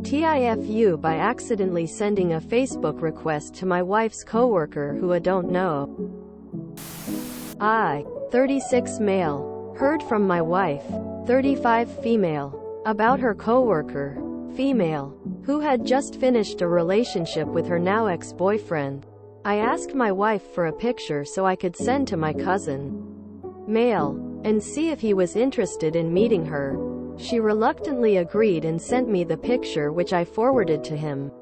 TIFU by accidentally sending a Facebook request to my wife's coworker who I don't know. 36 male. Heard from my wife, 35 female, about her coworker, female, who had just finished a relationship with her now ex-boyfriend. I asked my wife for a picture so I could send to my cousin, male, and see if he was interested in meeting her. She reluctantly agreed and sent me the picture, which I forwarded to him.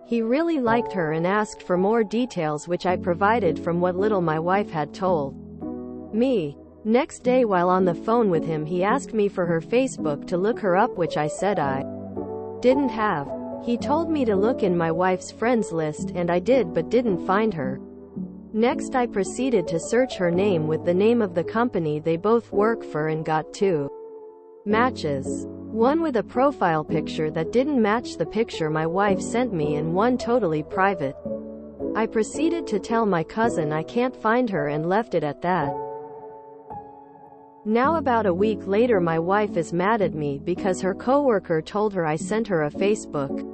He really liked her and asked for more details, which I provided from what little my wife had told me. Next day, while on the phone with him, he asked me for her Facebook to look her up, which I said I didn't have. He told me to look in my wife's friends list, and I did, but didn't find her. Next, I proceeded to search her name with the name of the company they both work for and got two matches. One with a profile picture that didn't match the picture my wife sent me, and one totally private. I proceeded to tell my cousin I can't find her and left it at that. Now about a week later, my wife is mad at me because her coworker told her I sent her a Facebook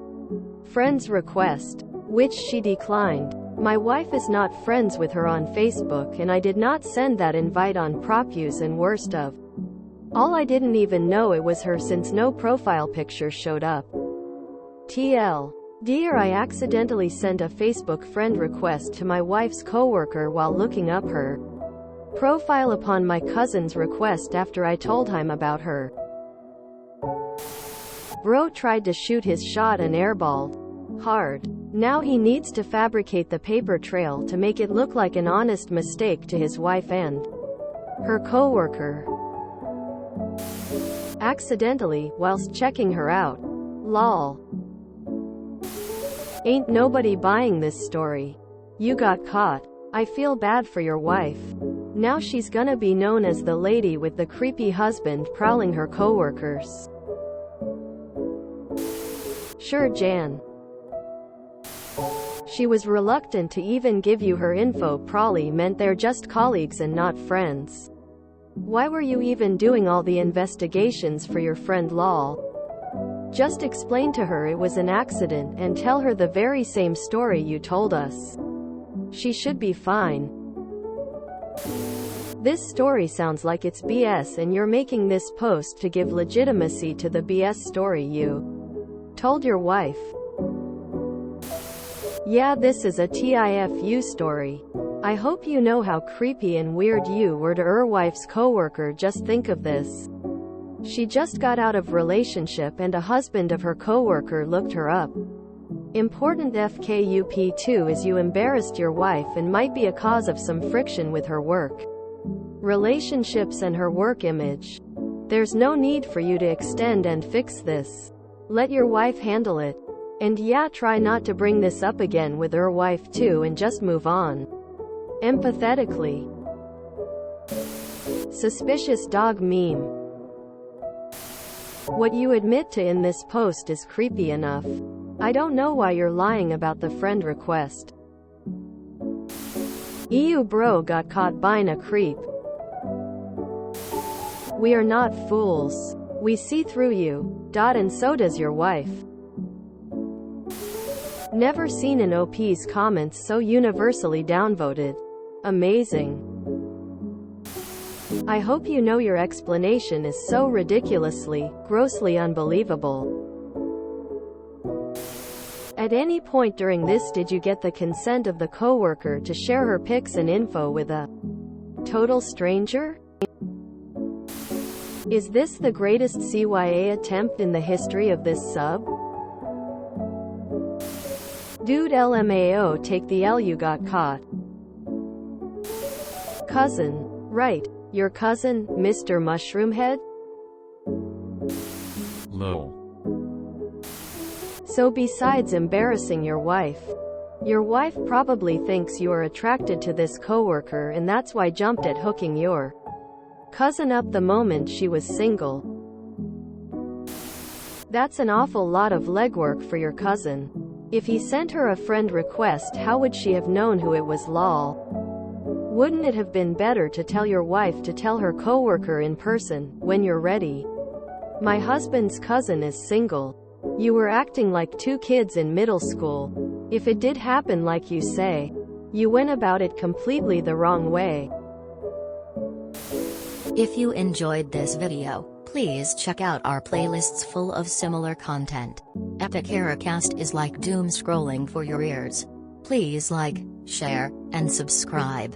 friends request, which she declined. My wife is not friends with her on Facebook, and I did not send that invite on Propuse, and worst of all, I didn't even know it was her since no profile picture showed up. TL. Dear, I accidentally sent a Facebook friend request to my wife's coworker while looking up her profile upon my cousin's request after I told him about her. Bro tried to shoot his shot and airballed hard. Now he needs to fabricate the paper trail to make it look like an honest mistake to his wife and her coworker. Accidentally, whilst checking her out. Lol. Ain't nobody buying this story. You got caught. I feel bad for your wife. Now she's gonna be known as the lady with the creepy husband prowling her coworkers. Sure, Jan. She was reluctant to even give you her info. Probably meant they're just colleagues and not friends. Why were you even doing all the investigations for your friend? Lol. Just explain to her it was an accident and tell her the very same story you told us. She should be fine. This story sounds like it's BS, and you're making this post to give legitimacy to the BS story you told your wife. Yeah, this is a TIFU story. I hope you know how creepy and weird you were to your wife's coworker. Just think of this. She just got out of relationship and a husband of her coworker looked her up. Important FKUP2 is you embarrassed your wife and might be a cause of some friction with her work relationships and her work image. There's no need for you to extend and fix this. Let your wife handle it. And yeah, try not to bring this up again with her wife too, and just move on. Empathetically. Suspicious dog meme. What you admit to in this post is creepy enough. I don't know why you're lying about the friend request. EU bro got caught buying a creep. We are not fools. We see through you. And so does your wife. Never seen an OP's comments so universally downvoted. Amazing. I hope you know your explanation is so ridiculously, grossly unbelievable. At any point during this, did you get the consent of the coworker to share her pics and info with a total stranger? Is this the greatest CYA attempt in the history of this sub? Dude, LMAO, take the L, you got caught. Cousin. Right. Your cousin, Mr. Mushroomhead? Lol. So besides embarrassing your wife probably thinks you are attracted to this coworker, and that's why jumped at hooking your cousin up the moment she was single. That's an awful lot of legwork for your cousin. If he sent her a friend request, how would she have known who it was? Lol. Wouldn't it have been better to tell your wife to tell her coworker in person, when you're ready? My husband's cousin is single. You were acting like two kids in middle school. If it did happen like you say, you went about it completely the wrong way. If you enjoyed this video, please check out our playlists full of similar content. Epic Eracast is like doom scrolling for your ears. Please like, share, and subscribe.